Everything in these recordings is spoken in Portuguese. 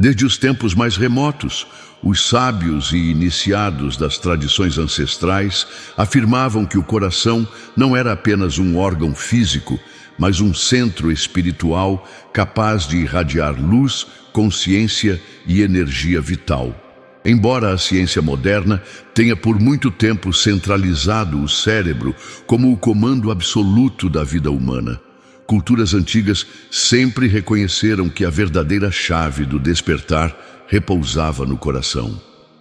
Desde os tempos mais remotos, os sábios e iniciados das tradições ancestrais afirmavam que o coração não era apenas um órgão físico, mas um centro espiritual capaz de irradiar luz, consciência e energia vital. Embora a ciência moderna tenha por muito tempo centralizado o cérebro como o comando absoluto da vida humana, culturas antigas sempre reconheceram que a verdadeira chave do despertar repousava no coração.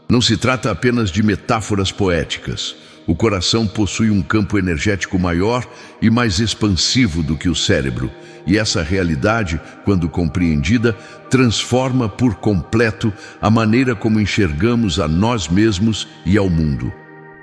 Não se trata apenas de metáforas poéticas. O coração possui um campo energético maior e mais expansivo do que o cérebro, e essa realidade, quando compreendida, transforma por completo a maneira como enxergamos a nós mesmos e ao mundo.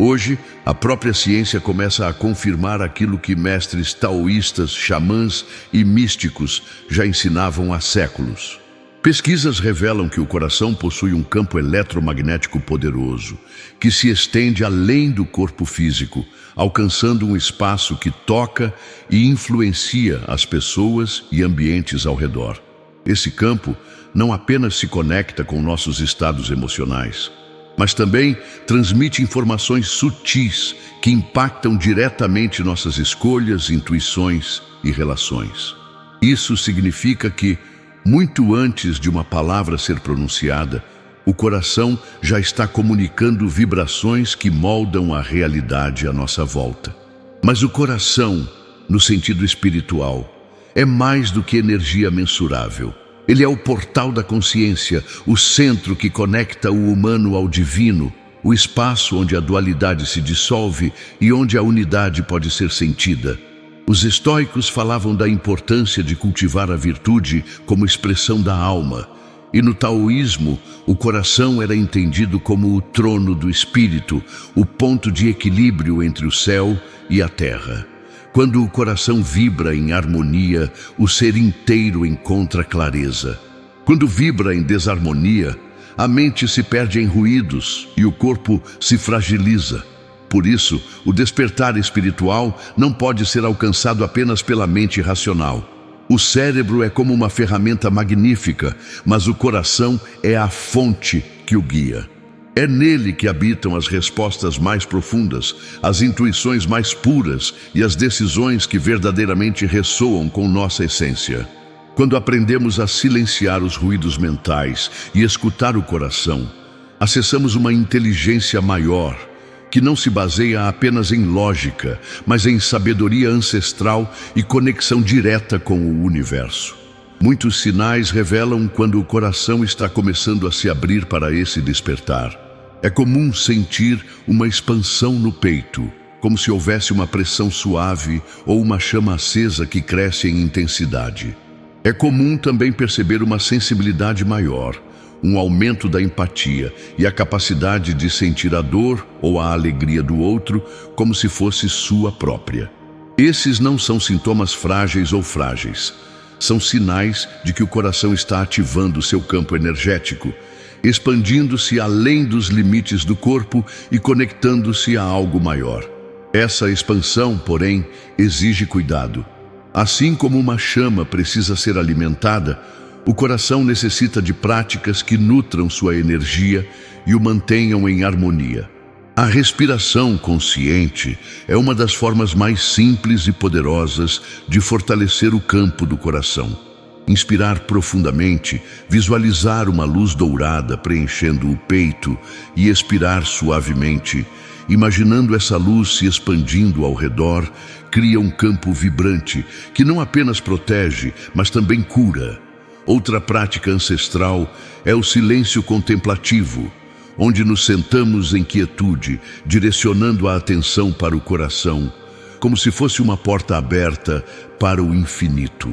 Hoje, a própria ciência começa a confirmar aquilo que mestres taoístas, xamãs e místicos já ensinavam há séculos. Pesquisas revelam que o coração possui um campo eletromagnético poderoso, que se estende além do corpo físico, alcançando um espaço que toca e influencia as pessoas e ambientes ao redor. Esse campo não apenas se conecta com nossos estados emocionais, mas também transmite informações sutis que impactam diretamente nossas escolhas, intuições e relações. Isso significa que, muito antes de uma palavra ser pronunciada, o coração já está comunicando vibrações que moldam a realidade à nossa volta. Mas o coração, no sentido espiritual, é mais do que energia mensurável. Ele é o portal da consciência, o centro que conecta o humano ao divino, o espaço onde a dualidade se dissolve e onde a unidade pode ser sentida. Os estoicos falavam da importância de cultivar a virtude como expressão da alma, e no taoísmo o coração era entendido como o trono do espírito, o ponto de equilíbrio entre o céu e a terra. Quando o coração vibra em harmonia, o ser inteiro encontra clareza. Quando vibra em desarmonia, a mente se perde em ruídos e o corpo se fragiliza. Por isso, o despertar espiritual não pode ser alcançado apenas pela mente racional. O cérebro é como uma ferramenta magnífica, mas o coração é a fonte que o guia. É nele que habitam as respostas mais profundas, as intuições mais puras e as decisões que verdadeiramente ressoam com nossa essência. Quando aprendemos a silenciar os ruídos mentais e escutar o coração, acessamos uma inteligência maior, que não se baseia apenas em lógica, mas em sabedoria ancestral e conexão direta com o universo. Muitos sinais revelam quando o coração está começando a se abrir para esse despertar. É comum sentir uma expansão no peito, como se houvesse uma pressão suave ou uma chama acesa que cresce em intensidade. É comum também perceber uma sensibilidade maior, um aumento da empatia e a capacidade de sentir a dor ou a alegria do outro como se fosse sua própria. Esses não são sintomas frágeis ou frágeis. São sinais de que o coração está ativando seu campo energético, expandindo-se além dos limites do corpo e conectando-se a algo maior. Essa expansão, porém, exige cuidado. Assim como uma chama precisa ser alimentada, o coração necessita de práticas que nutram sua energia e o mantenham em harmonia. A respiração consciente é uma das formas mais simples e poderosas de fortalecer o campo do coração. Inspirar profundamente, visualizar uma luz dourada preenchendo o peito e expirar suavemente, imaginando essa luz se expandindo ao redor, cria um campo vibrante que não apenas protege, mas também cura. Outra prática ancestral é o silêncio contemplativo, onde nos sentamos em quietude, direcionando a atenção para o coração, como se fosse uma porta aberta para o infinito.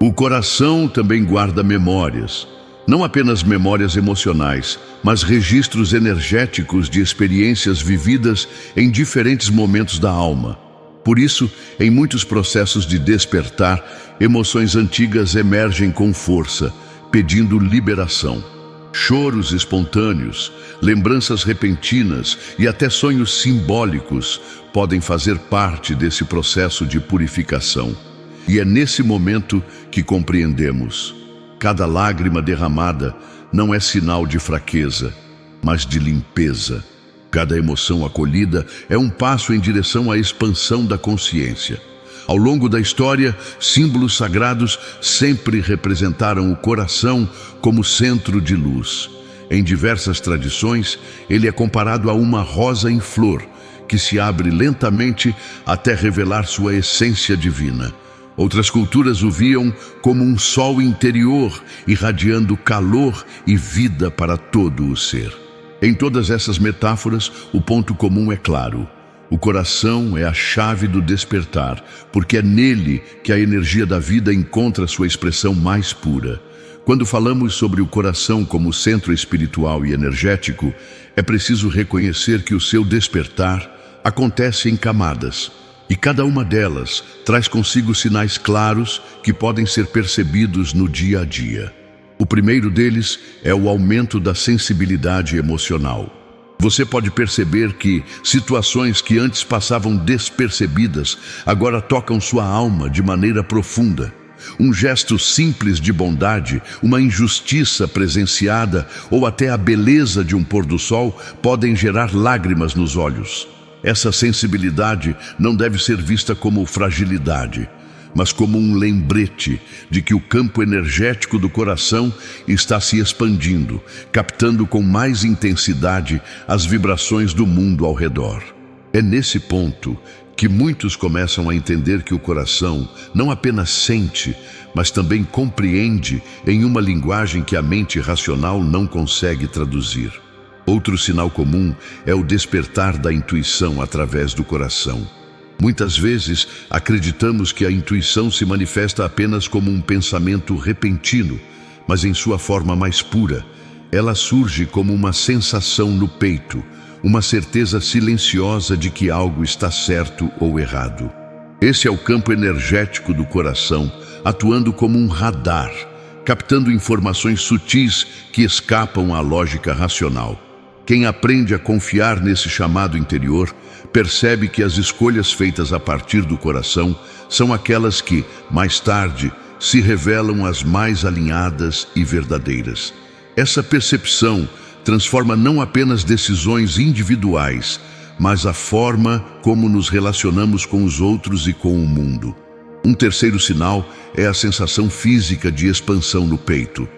O coração também guarda memórias, não apenas memórias emocionais, mas registros energéticos de experiências vividas em diferentes momentos da alma. Por isso, em muitos processos de despertar, emoções antigas emergem com força, pedindo liberação. Choros espontâneos, lembranças repentinas e até sonhos simbólicos podem fazer parte desse processo de purificação. E é nesse momento que compreendemos. Cada lágrima derramada não é sinal de fraqueza, mas de limpeza. Cada emoção acolhida é um passo em direção à expansão da consciência. Ao longo da história, símbolos sagrados sempre representaram o coração como centro de luz. Em diversas tradições, ele é comparado a uma rosa em flor, que se abre lentamente até revelar sua essência divina. Outras culturas o viam como um sol interior, irradiando calor e vida para todo o ser. Em todas essas metáforas, o ponto comum é claro. O coração é a chave do despertar, porque é nele que a energia da vida encontra sua expressão mais pura. Quando falamos sobre o coração como centro espiritual e energético, é preciso reconhecer que o seu despertar acontece em camadas, e cada uma delas traz consigo sinais claros que podem ser percebidos no dia a dia. O primeiro deles é o aumento da sensibilidade emocional. Você pode perceber que situações que antes passavam despercebidas agora tocam sua alma de maneira profunda. Um gesto simples de bondade, uma injustiça presenciada ou até a beleza de um pôr do sol podem gerar lágrimas nos olhos. Essa sensibilidade não deve ser vista como fragilidade, mas como um lembrete de que o campo energético do coração está se expandindo, captando com mais intensidade as vibrações do mundo ao redor. É nesse ponto que muitos começam a entender que o coração não apenas sente, mas também compreende em uma linguagem que a mente racional não consegue traduzir. Outro sinal comum é o despertar da intuição através do coração. Muitas vezes acreditamos que a intuição se manifesta apenas como um pensamento repentino, mas em sua forma mais pura, ela surge como uma sensação no peito, uma certeza silenciosa de que algo está certo ou errado. Esse é o campo energético do coração, atuando como um radar, captando informações sutis que escapam à lógica racional. Quem aprende a confiar nesse chamado interior, percebe que as escolhas feitas a partir do coração são aquelas que, mais tarde, se revelam as mais alinhadas e verdadeiras. Essa percepção transforma não apenas decisões individuais, mas a forma como nos relacionamos com os outros e com o mundo. Um terceiro sinal é a sensação física de expansão no peito.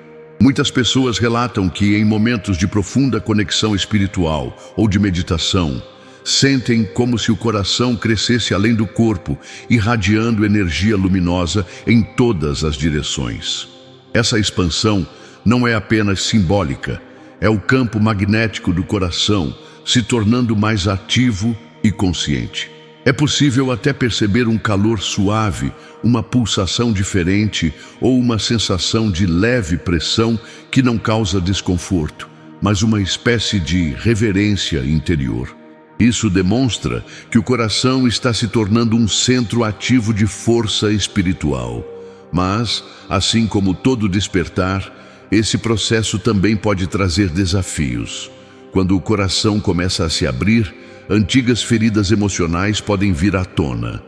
Muitas pessoas relatam que em momentos de profunda conexão espiritual ou de meditação, sentem como se o coração crescesse além do corpo, irradiando energia luminosa em todas as direções. Essa expansão não é apenas simbólica, é o campo magnético do coração se tornando mais ativo e consciente. É possível até perceber um calor suave, uma pulsação diferente ou uma sensação de leve pressão que não causa desconforto, mas uma espécie de reverência interior. Isso demonstra que o coração está se tornando um centro ativo de força espiritual. Mas, assim como todo despertar, esse processo também pode trazer desafios. Quando o coração começa a se abrir, antigas feridas emocionais podem vir à tona.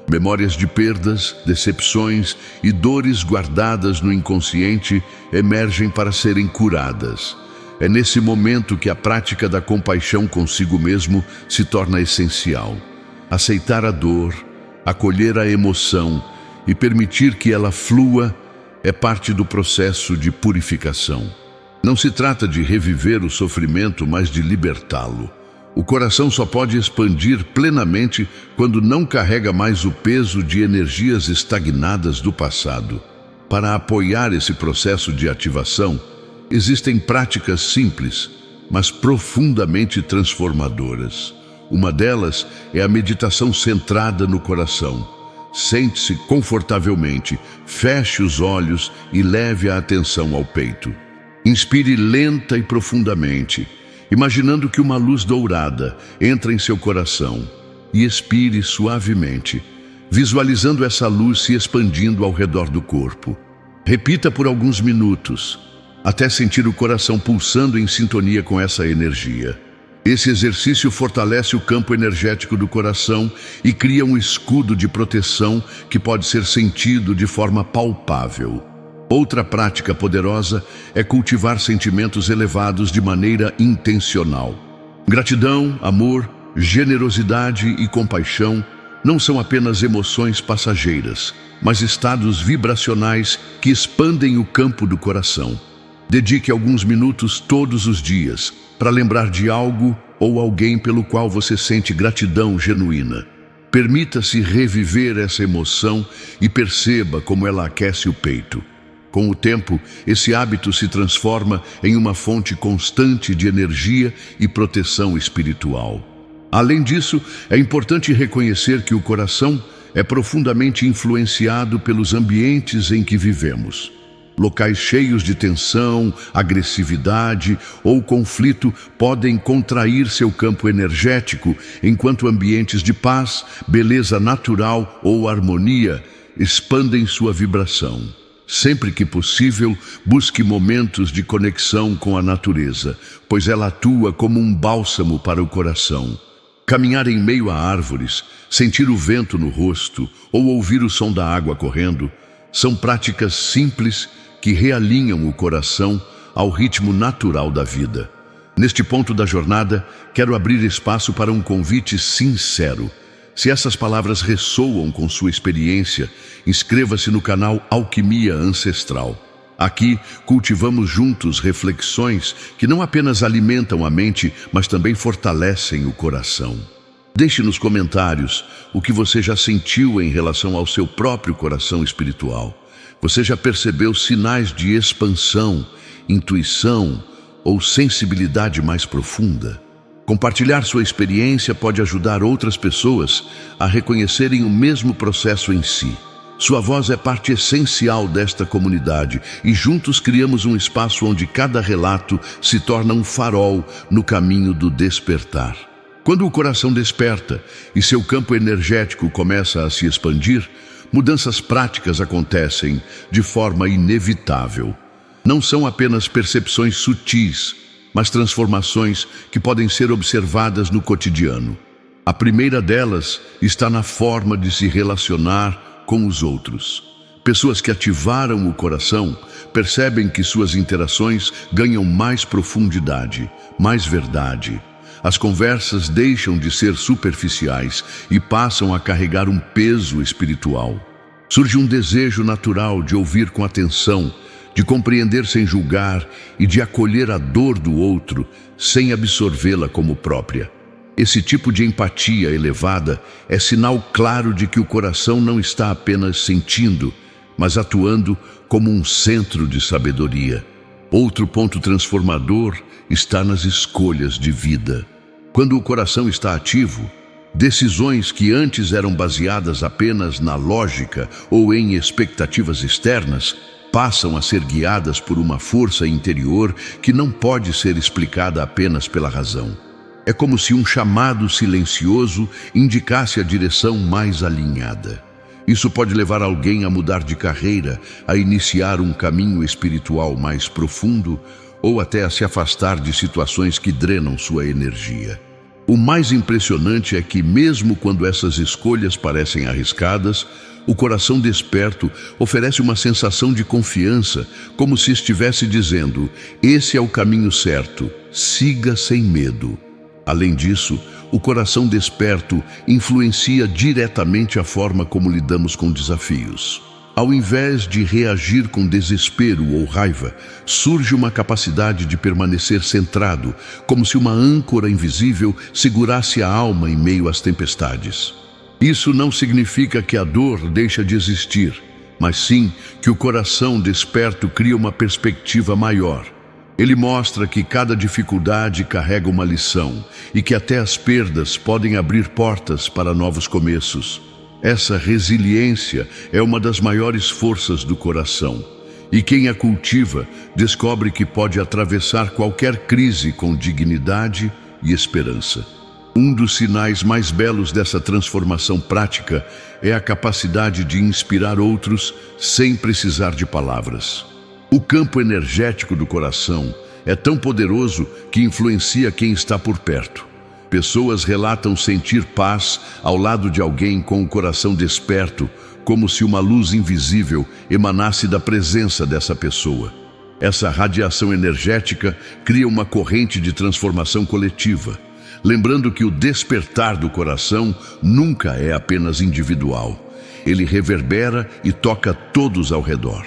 Memórias de perdas, decepções e dores guardadas no inconsciente emergem para serem curadas. É nesse momento que a prática da compaixão consigo mesmo se torna essencial. Aceitar a dor, acolher a emoção e permitir que ela flua é parte do processo de purificação. Não se trata de reviver o sofrimento, mas de libertá-lo. O coração só pode expandir plenamente quando não carrega mais o peso de energias estagnadas do passado. Para apoiar esse processo de ativação, existem práticas simples, mas profundamente transformadoras. Uma delas é a meditação centrada no coração. Sente-se confortavelmente, feche os olhos e leve a atenção ao peito. Inspire lenta e profundamente, imaginando que uma luz dourada entra em seu coração, e expire suavemente, visualizando essa luz se expandindo ao redor do corpo. Repita por alguns minutos, até sentir o coração pulsando em sintonia com essa energia. Esse exercício fortalece o campo energético do coração e cria um escudo de proteção que pode ser sentido de forma palpável. Outra prática poderosa é cultivar sentimentos elevados de maneira intencional. Gratidão, amor, generosidade e compaixão não são apenas emoções passageiras, mas estados vibracionais que expandem o campo do coração. Dedique alguns minutos todos os dias para lembrar de algo ou alguém pelo qual você sente gratidão genuína. Permita-se reviver essa emoção e perceba como ela aquece o peito. Com o tempo, esse hábito se transforma em uma fonte constante de energia e proteção espiritual. Além disso, é importante reconhecer que o coração é profundamente influenciado pelos ambientes em que vivemos. Locais cheios de tensão, agressividade ou conflito podem contrair seu campo energético, enquanto ambientes de paz, beleza natural ou harmonia expandem sua vibração. Sempre que possível, busque momentos de conexão com a natureza, pois ela atua como um bálsamo para o coração. Caminhar em meio a árvores, sentir o vento no rosto ou ouvir o som da água correndo são práticas simples que realinham o coração ao ritmo natural da vida. Neste ponto da jornada, quero abrir espaço para um convite sincero. Se essas palavras ressoam com sua experiência, inscreva-se no canal Alquimia Ancestral. Aqui cultivamos juntos reflexões que não apenas alimentam a mente, mas também fortalecem o coração. Deixe nos comentários o que você já sentiu em relação ao seu próprio coração espiritual. Você já percebeu sinais de expansão, intuição ou sensibilidade mais profunda? Compartilhar sua experiência pode ajudar outras pessoas a reconhecerem o mesmo processo em si. Sua voz é parte essencial desta comunidade e juntos criamos um espaço onde cada relato se torna um farol no caminho do despertar. Quando o coração desperta e seu campo energético começa a se expandir, mudanças práticas acontecem de forma inevitável. Não são apenas percepções sutis, mas transformações que podem ser observadas no cotidiano. A primeira delas está na forma de se relacionar com os outros. Pessoas que ativaram o coração percebem que suas interações ganham mais profundidade, mais verdade. As conversas deixam de ser superficiais e passam a carregar um peso espiritual. Surge um desejo natural de ouvir com atenção, de compreender sem julgar e de acolher a dor do outro sem absorvê-la como própria. Esse tipo de empatia elevada é sinal claro de que o coração não está apenas sentindo, mas atuando como um centro de sabedoria. Outro ponto transformador está nas escolhas de vida. Quando o coração está ativo, decisões que antes eram baseadas apenas na lógica ou em expectativas externas passam a ser guiadas por uma força interior que não pode ser explicada apenas pela razão. É como se um chamado silencioso indicasse a direção mais alinhada. Isso pode levar alguém a mudar de carreira, a iniciar um caminho espiritual mais profundo ou até a se afastar de situações que drenam sua energia. O mais impressionante é que, mesmo quando essas escolhas parecem arriscadas, o coração desperto oferece uma sensação de confiança, como se estivesse dizendo: esse é o caminho certo, siga sem medo. Além disso, o coração desperto influencia diretamente a forma como lidamos com desafios. Ao invés de reagir com desespero ou raiva, surge uma capacidade de permanecer centrado, como se uma âncora invisível segurasse a alma em meio às tempestades. Isso não significa que a dor deixa de existir, mas sim que o coração desperto cria uma perspectiva maior. Ele mostra que cada dificuldade carrega uma lição e que até as perdas podem abrir portas para novos começos. Essa resiliência é uma das maiores forças do coração, e quem a cultiva descobre que pode atravessar qualquer crise com dignidade e esperança. Um dos sinais mais belos dessa transformação prática é a capacidade de inspirar outros sem precisar de palavras. O campo energético do coração é tão poderoso que influencia quem está por perto. Pessoas relatam sentir paz ao lado de alguém com o coração desperto, como se uma luz invisível emanasse da presença dessa pessoa. Essa radiação energética cria uma corrente de transformação coletiva, lembrando que o despertar do coração nunca é apenas individual. Ele reverbera e toca todos ao redor.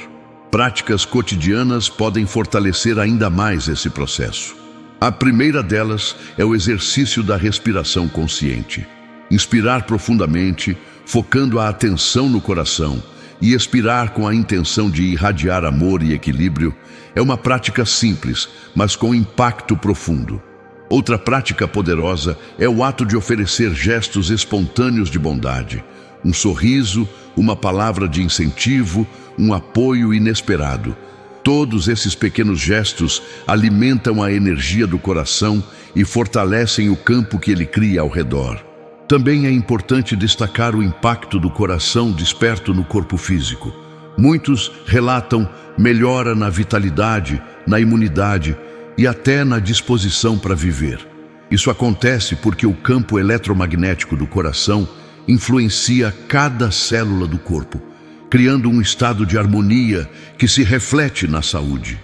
Práticas cotidianas podem fortalecer ainda mais esse processo. A primeira delas é o exercício da respiração consciente. Inspirar profundamente, focando a atenção no coração, e expirar com a intenção de irradiar amor e equilíbrio é uma prática simples, mas com impacto profundo. Outra prática poderosa é o ato de oferecer gestos espontâneos de bondade. Um sorriso, uma palavra de incentivo, um apoio inesperado. Todos esses pequenos gestos alimentam a energia do coração e fortalecem o campo que ele cria ao redor. Também é importante destacar o impacto do coração desperto no corpo físico. Muitos relatam melhora na vitalidade, na imunidade e até na disposição para viver. Isso acontece porque o campo eletromagnético do coração influencia cada célula do corpo, criando um estado de harmonia que se reflete na saúde.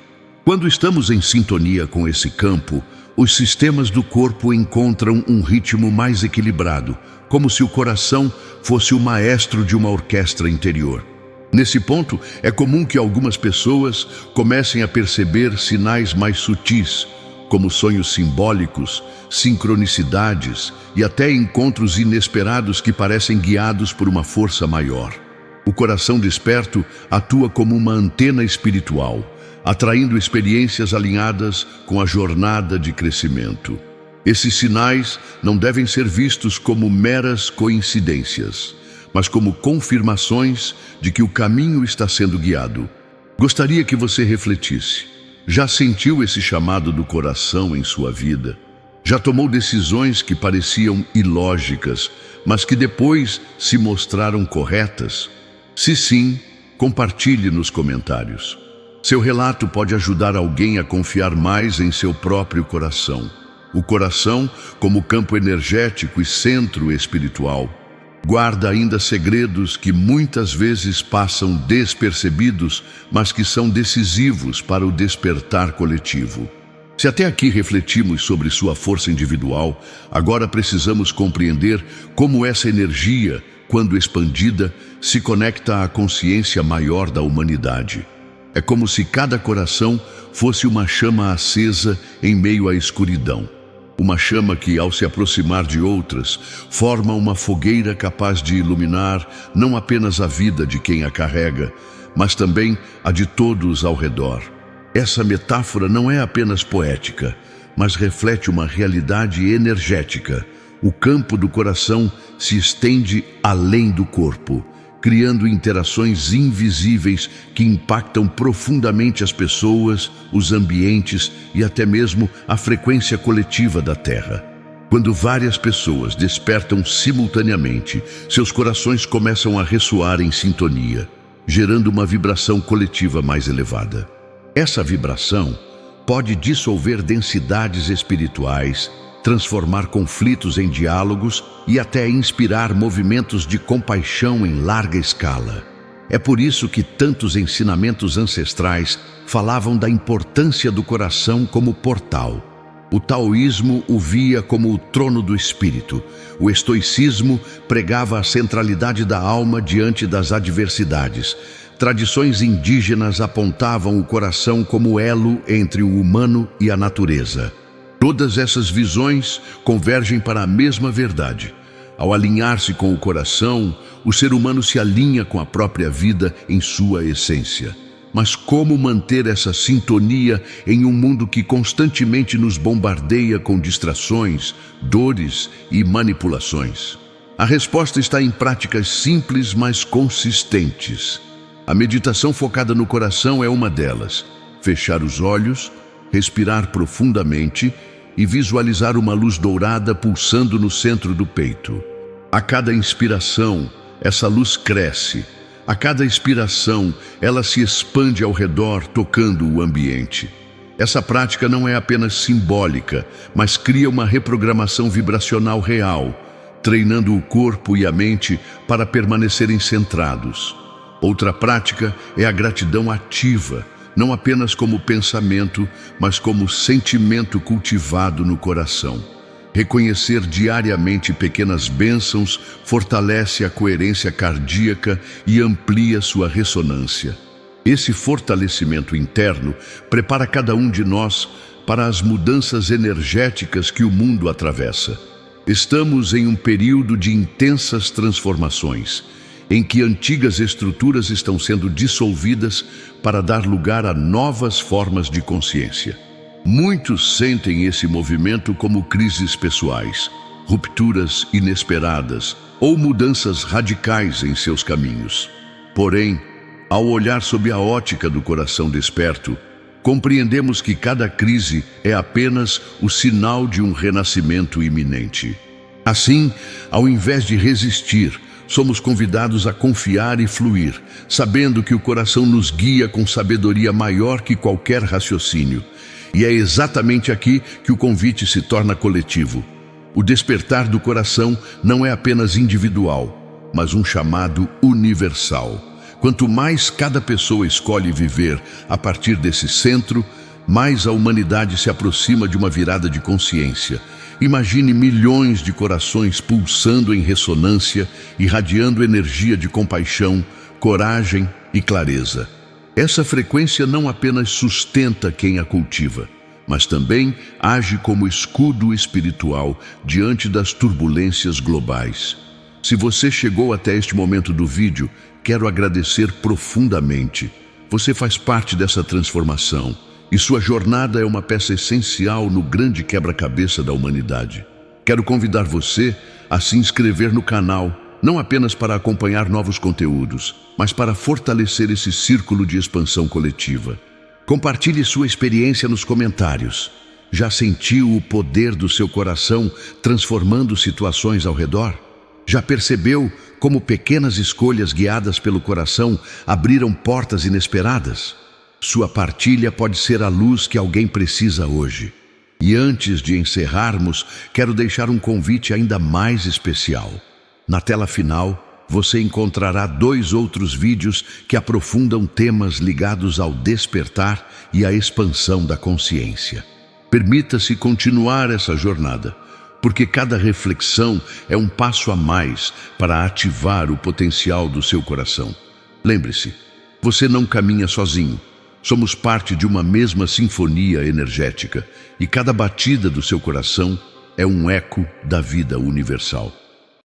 Quando estamos em sintonia com esse campo, os sistemas do corpo encontram um ritmo mais equilibrado, como se o coração fosse o maestro de uma orquestra interior. Nesse ponto, é comum que algumas pessoas comecem a perceber sinais mais sutis, como sonhos simbólicos, sincronicidades e até encontros inesperados que parecem guiados por uma força maior. O coração desperto atua como uma antena espiritual, atraindo experiências alinhadas com a jornada de crescimento. Esses sinais não devem ser vistos como meras coincidências, mas como confirmações de que o caminho está sendo guiado. Gostaria que você refletisse. Já sentiu esse chamado do coração em sua vida? Já tomou decisões que pareciam ilógicas, mas que depois se mostraram corretas? Se sim, compartilhe nos comentários. Seu relato pode ajudar alguém a confiar mais em seu próprio coração. O coração, como campo energético e centro espiritual, guarda ainda segredos que muitas vezes passam despercebidos, mas que são decisivos para o despertar coletivo. Se até aqui refletimos sobre sua força individual, agora precisamos compreender como essa energia, quando expandida, se conecta à consciência maior da humanidade. É como se cada coração fosse uma chama acesa em meio à escuridão. Uma chama que, ao se aproximar de outras, forma uma fogueira capaz de iluminar não apenas a vida de quem a carrega, mas também a de todos ao redor. Essa metáfora não é apenas poética, mas reflete uma realidade energética. O campo do coração se estende além do corpo, criando interações invisíveis que impactam profundamente as pessoas, os ambientes e até mesmo a frequência coletiva da Terra. Quando várias pessoas despertam simultaneamente, seus corações começam a ressoar em sintonia, gerando uma vibração coletiva mais elevada. Essa vibração pode dissolver densidades espirituais, transformar conflitos em diálogos e até inspirar movimentos de compaixão em larga escala. É por isso que tantos ensinamentos ancestrais falavam da importância do coração como portal. O taoísmo o via como o trono do espírito. O estoicismo pregava a centralidade da alma diante das adversidades. Tradições indígenas apontavam o coração como elo entre o humano e a natureza. Todas essas visões convergem para a mesma verdade. Ao alinhar-se com o coração, o ser humano se alinha com a própria vida em sua essência. Mas como manter essa sintonia em um mundo que constantemente nos bombardeia com distrações, dores e manipulações? A resposta está em práticas simples, mas consistentes. A meditação focada no coração é uma delas. Fechar os olhos, respirar profundamente e visualizar uma luz dourada pulsando no centro do peito. A cada inspiração, essa luz cresce. A cada expiração, ela se expande ao redor, tocando o ambiente. Essa prática não é apenas simbólica, mas cria uma reprogramação vibracional real, treinando o corpo e a mente para permanecerem centrados. Outra prática é a gratidão ativa, não apenas como pensamento, mas como sentimento cultivado no coração. Reconhecer diariamente pequenas bênçãos fortalece a coerência cardíaca e amplia sua ressonância. Esse fortalecimento interno prepara cada um de nós para as mudanças energéticas que o mundo atravessa. Estamos em um período de intensas transformações, em que antigas estruturas estão sendo dissolvidas para dar lugar a novas formas de consciência. Muitos sentem esse movimento como crises pessoais, rupturas inesperadas ou mudanças radicais em seus caminhos. Porém, ao olhar sob a ótica do coração desperto, compreendemos que cada crise é apenas o sinal de um renascimento iminente. Assim, ao invés de resistir, somos convidados a confiar e fluir, sabendo que o coração nos guia com sabedoria maior que qualquer raciocínio. E é exatamente aqui que o convite se torna coletivo. O despertar do coração não é apenas individual, mas um chamado universal. Quanto mais cada pessoa escolhe viver a partir desse centro, mais a humanidade se aproxima de uma virada de consciência. Imagine milhões de corações pulsando em ressonância, irradiando energia de compaixão, coragem e clareza. Essa frequência não apenas sustenta quem a cultiva, mas também age como escudo espiritual diante das turbulências globais. Se você chegou até este momento do vídeo, quero agradecer profundamente. Você faz parte dessa transformação e sua jornada é uma peça essencial no grande quebra-cabeça da humanidade. Quero convidar você a se inscrever no canal, não apenas para acompanhar novos conteúdos, mas para fortalecer esse círculo de expansão coletiva. Compartilhe sua experiência nos comentários. Já sentiu o poder do seu coração transformando situações ao redor? Já percebeu como pequenas escolhas guiadas pelo coração abriram portas inesperadas? Sua partilha pode ser a luz que alguém precisa hoje. E antes de encerrarmos, quero deixar um convite ainda mais especial. Na tela final, você encontrará 2 outros vídeos que aprofundam temas ligados ao despertar e à expansão da consciência. Permita-se continuar essa jornada, porque cada reflexão é um passo a mais para ativar o potencial do seu coração. Lembre-se, você não caminha sozinho. Somos parte de uma mesma sinfonia energética e cada batida do seu coração é um eco da vida universal.